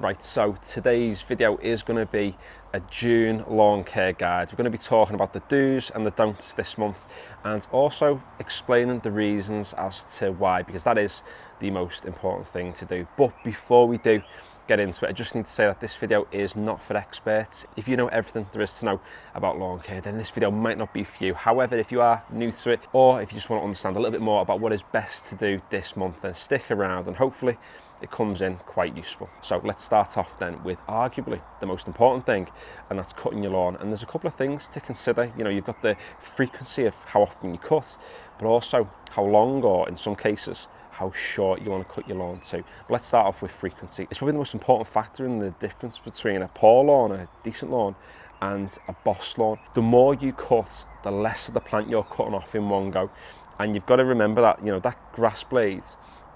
Right, so today's video is going to be a June lawn care guide. We're going to be talking about the do's and the don'ts this month, and also explaining the reasons as to why, because that is the most important thing to do. But before we do get into it, I just need to say that this video is not for experts. If you know everything there is to know about lawn care, then this video might not be for you. However, if you are new to it, or if you just want to understand a little bit more about what is best to do this month, then stick around and hopefully it comes in quite useful. So let's start off then with arguably the most important thing, and that's cutting your lawn. And there's a couple of things to consider. You know, you've got the frequency of how often you cut, but also how long, or in some cases, how short you want to cut your lawn to. But let's start off with frequency. It's probably the most important factor in the difference between a poor lawn, a decent lawn, and a boss lawn. The more you cut, the less of the plant you're cutting off in one go. And you've got to remember that, you know, that grass blade,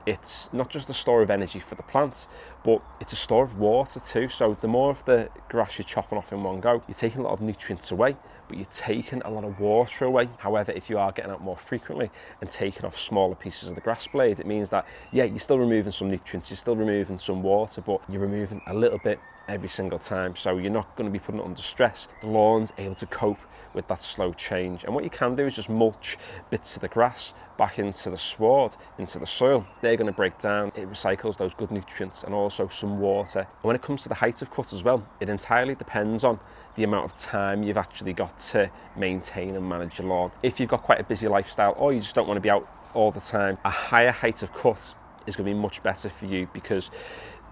it's not just a store of energy for the plant, but it's a store of water too. So the more of the grass you're chopping off in one go, you're taking a lot of nutrients away, but you're taking a lot of water away. However, if you are getting out more frequently and taking off smaller pieces of the grass blade, it means that, yeah, you're still removing some nutrients, you're still removing some water, but you're removing a little bit every single time. So you're not going to be putting it under stress. The lawn's able to cope with that slow change. And what you can do is just mulch bits of the grass back into the sward, into the soil. They're going to break down. It recycles those good nutrients and also some water. And when it comes to the height of cut as well, it entirely depends on the amount of time you've actually got to maintain and manage your lawn. If you've got quite a busy lifestyle, or you just don't want to be out all the time, a higher height of cut is going to be much better for you, because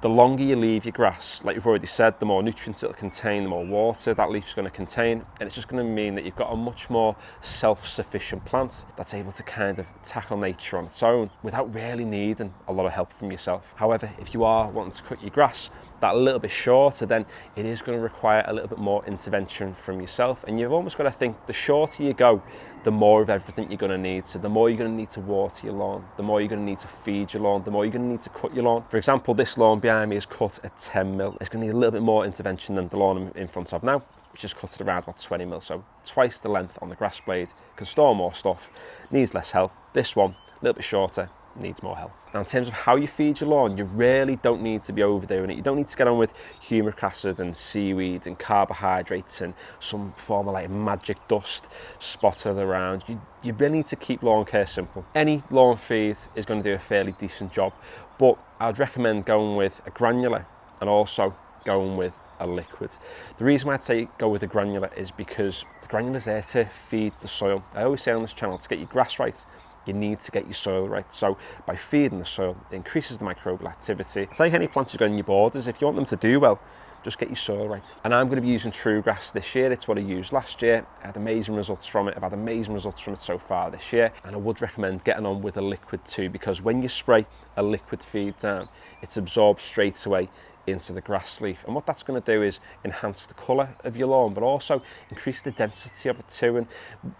the longer you leave your grass, like we've already said, the more nutrients it'll contain, the more water that leaf's going to contain, and it's just going to mean that you've got a much more self-sufficient plant that's able to kind of tackle nature on its own without really needing a lot of help from yourself. However, if you are wanting to cut your grass that a little bit shorter, then it is going to require a little bit more intervention from yourself, and you've almost got to think the shorter you go, the more of everything you're going to need. So the more you're going to need to water your lawn, the more you're going to need to feed your lawn, the more you're going to need to cut your lawn. For example, this lawn behind me is cut at 10 mil. It's going to need a little bit more intervention than the lawn in front of now, which is cut at around about 20 mil. So twice the length on the grass blade, can store more stuff, needs less help. This one, a little bit shorter, needs more help. Now, in terms of how you feed your lawn, you really don't need to be overdoing it. You don't need to get on with humic acid and seaweed and carbohydrates and some form of like magic dust spotted around. You really need to keep lawn care simple. Any lawn feed is going to do a fairly decent job, but I'd recommend going with a granular and also going with a liquid. The reason why I'd say go with a granular is because the granular is there to feed the soil. I always say on this channel, to get your grass right, you need to get your soil right. So by feeding the soil, it increases the microbial activity. It's like any plants you've got in your borders. If you want them to do well, just get your soil right. And I'm going to be using True Grass this year. It's what I used last year. I had amazing results from it. I've had amazing results from it so far this year. And I would recommend getting on with a liquid too, because when you spray a liquid feed down, it's absorbed straight away into the grass leaf, and what that's going to do is enhance the colour of your lawn, but also increase the density of it too. And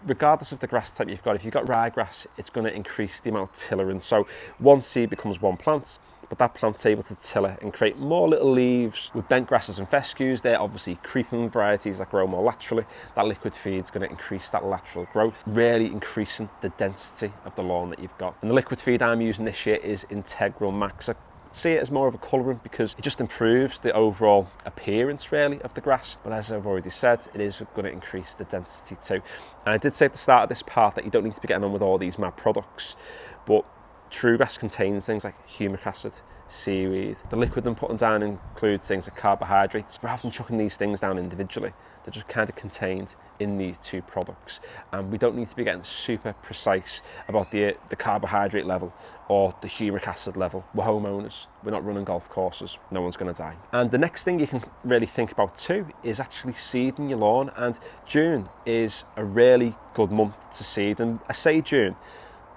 regardless of the grass type you've got, if you've got ryegrass, it's going to increase the amount of tillering. So one seed becomes one plant, but that plant's able to tiller and create more little leaves. With bent grasses and fescues, they're obviously creeping varieties that grow more laterally. That liquid feed's going to increase that lateral growth, really increasing the density of the lawn that you've got. And the liquid feed I'm using this year is Integral Max. See it as more of a colourant because it just improves the overall appearance really of the grass, but as I've already said, it is going to increase the density too. And I did say at the start of this part that you don't need to be getting on with all these mad products, but True Grass contains things like humic acid, seaweed. The liquid I'm putting down includes things like carbohydrates. Rather than chucking these things down individually, they're just kind of contained in these two products, and we don't need to be getting super precise about the carbohydrate level or the humic acid level. We're homeowners, we're not running golf courses, no one's going to die. And the next thing you can really think about too is actually seeding your lawn, and June is a really good month to seed. And I say June,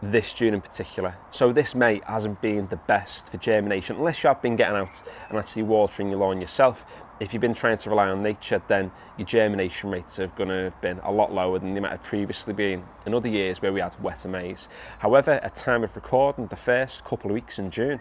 this June in particular. So this May hasn't been the best for germination unless you have been getting out and actually watering your lawn yourself. If you've been trying to rely on nature, then your germination rates are going to have been a lot lower than they might have previously been in other years where we had wetter Mays. However, at time of recording, the first couple of weeks in June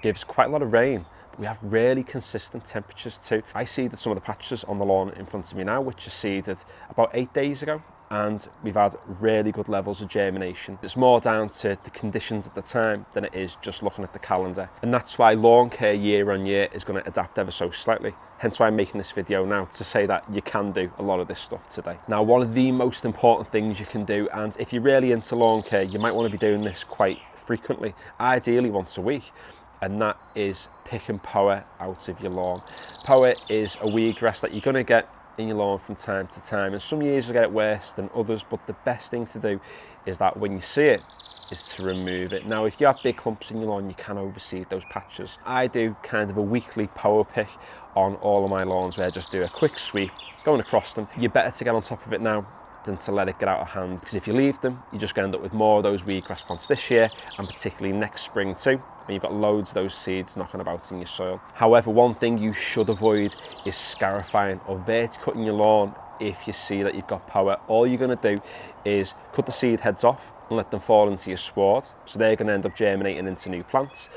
gives quite a lot of rain. But we have really consistent temperatures too. I seeded some of the patches on the lawn in front of me now, which are seeded about 8 days ago. and we've had really good levels of germination. It's more down to the conditions at the time than it is just looking at the calendar. And that's why lawn care year on year is going to adapt ever so slightly. Hence why I'm making this video now, to say that you can do a lot of this stuff today. Now, one of the most important things you can do, and if you're really into lawn care, you might want to be doing this quite frequently, ideally once a week, and that is picking poa out of your lawn. Poa is a weed grass that you're going to get in your lawn from time to time, and some years you'll get it worse than others, but the best thing to do is that when you see it, is to remove it. Now, if you have big clumps in your lawn, you can overseed those patches. I do kind of a weekly poa pick on all of my lawns, where I just do a quick sweep going across them. You're better to get on top of it now than to let it get out of hand, because if you leave them, you're just going to end up with more of those wheatgrass plants this year, and particularly next spring too, and you've got loads of those seeds knocking about in your soil. However, one thing you should avoid is scarifying or verticutting your lawn. If you see that you've got poa, all you're going to do is cut the seed heads off and let them fall into your sward, so they're going to end up germinating into new plants.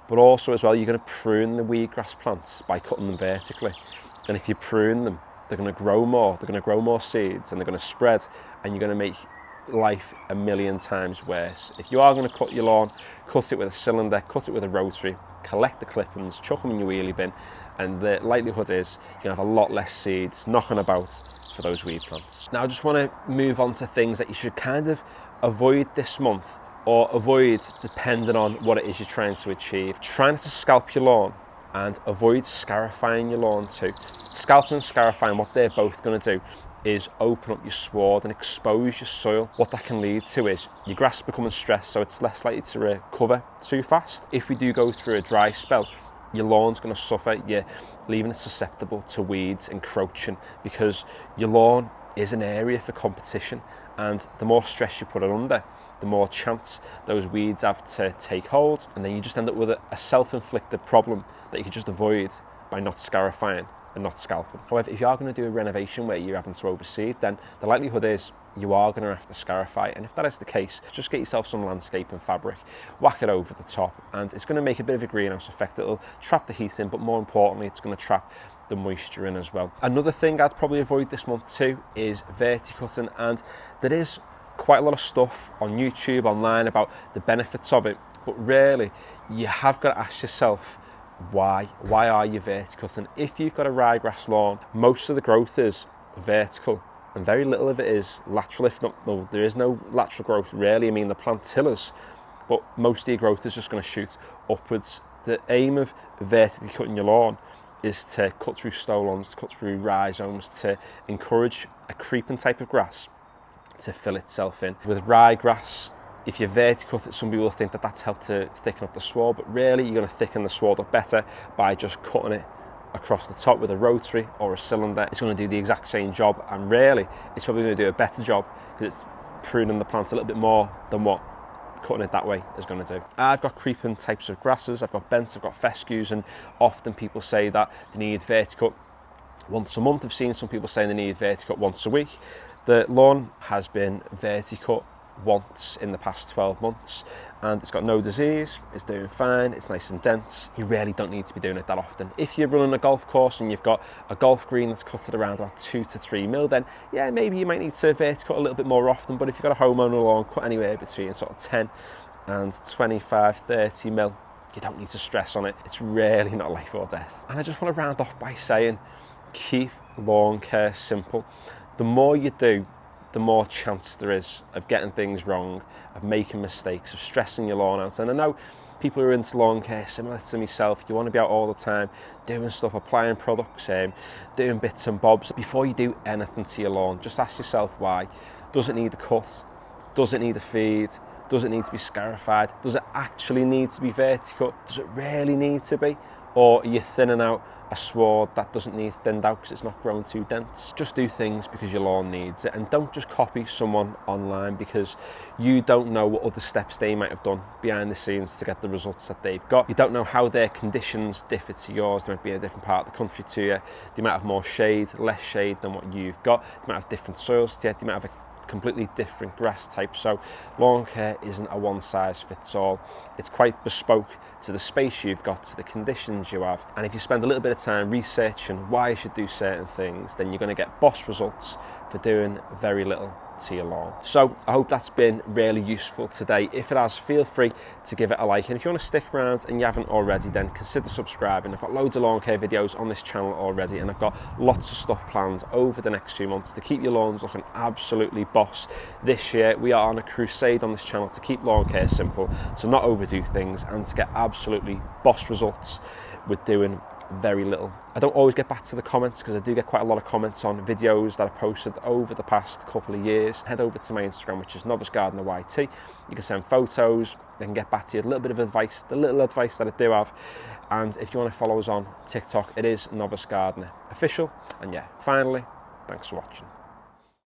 But also as well, you're going to prune the wheatgrass plants by cutting them vertically, and if you prune them, they're going to grow more, they're going to grow more seeds, and they're going to spread, and you're going to make life a million times worse. If you are going to cut your lawn, cut it with a cylinder, cut it with a rotary, collect the clippings, chuck them in your wheelie bin, and the likelihood is you're going to have a lot less seeds knocking about for those weed plants. Now, I just want to move on to things that you should kind of avoid this month, or avoid depending on what it is you're trying to achieve. Try not to scalp your lawn, and avoid scarifying your lawn too. Scalping and scarifying, what they're both going to do is open up your sward and expose your soil. What that can lead to is your grass becoming stressed, so it's less likely to recover too fast. If we do go through a dry spell, your lawn's going to suffer. You're leaving it susceptible to weeds encroaching, because your lawn is an area for competition, and the more stress you put it under, the more chance those weeds have to take hold, and then you just end up with a self-inflicted problem that you could just avoid by not scarifying and not scalping. However, if you are going to do a renovation where you're having to overseed, then the likelihood is you are going to have to scarify, and if that is the case, just get yourself some landscaping fabric, whack it over the top, and it's going to make a bit of a greenhouse effect. It'll trap the heat in, but more importantly, it's going to trap the moisture in as well. Another thing I'd probably avoid this month too is verticutting, and there is quite a lot of stuff on YouTube, online, about the benefits of it, but really you have got to ask yourself, why are you verticutting? If you've got a ryegrass lawn, most of the growth is vertical and very little of it is lateral. If not, no, there is no lateral growth really. I mean, the plantillers, but most of your growth is just going to shoot upwards. The aim of vertically cutting your lawn is to cut through stolons, to cut through rhizomes, to encourage a creeping type of grass to fill itself in. With ryegrass, if you verticut it, some people think that that's helped to thicken up the sward, but really you're going to thicken the sward up better by just cutting it across the top with a rotary or a cylinder. It's going to do the exact same job, and really it's probably going to do a better job because it's pruning the plant a little bit more than what cutting it that way is going to do. I've got creeping types of grasses, I've got bents, I've got fescues, and often people say that they need verticut once a month. I've seen some people saying they need verticut once a week. The lawn has been verticut once in the past 12 months and it's got no disease, it's doing fine, it's nice and dense. You really don't need to be doing it that often. If you're running a golf course and you've got a golf green that's cut at around about 2 to 3 mil, then yeah, maybe you might need to verticut a little bit more often. But if you've got a homeowner lawn cut anywhere between sort of 10 and 25, 30 mil, you don't need to stress on it. It's really not life or death. And I just want to round off by saying, keep lawn care simple. The more you do, the more chance there is of getting things wrong, of making mistakes, of stressing your lawn out. And I know people who are into lawn care, similar to myself, you want to be out all the time, doing stuff, applying products, doing bits and bobs. Before you do anything to your lawn, just ask yourself why. Does it need a cut? Does it need a feed? Does it need to be scarified? Does it actually need to be verticut? Does it really need to be? Or are you thinning out a sward that doesn't need thinned out because it's not grown too dense? Just do things because your lawn needs it, and don't just copy someone online because you don't know what other steps they might have done behind the scenes to get the results that they've got. You don't know how their conditions differ to yours. They might be in a different part of the country to you. They might have more shade, less shade than what you've got. They might have different soils to you. They might have a completely different grass type. So lawn care isn't a one size fits all. It's quite bespoke to the space you've got, to the conditions you have. And if you spend a little bit of time researching why you should do certain things, then you're going to get boss results for doing very little. to your lawn. So I hope that's been really useful today. If it has, feel free to give it a like, and if you want to stick around and you haven't already, then consider subscribing. I've got loads of lawn care videos on this channel already, and I've got lots of stuff planned over the next few months to keep your lawns looking absolutely boss. This year we are on a crusade on this channel to keep lawn care simple, to not overdo things, and to get absolutely boss results with doing very little. I don't always get back to the comments because I do get quite a lot of comments on videos that I've posted over the past couple of years. Head over to my Instagram, which is Novice Gardener YT. You can send photos, I can get back to you, a little bit of advice, the little advice that I do have. And if you want to follow us on TikTok, it is Novice Gardener Official. And yeah, finally, thanks for watching.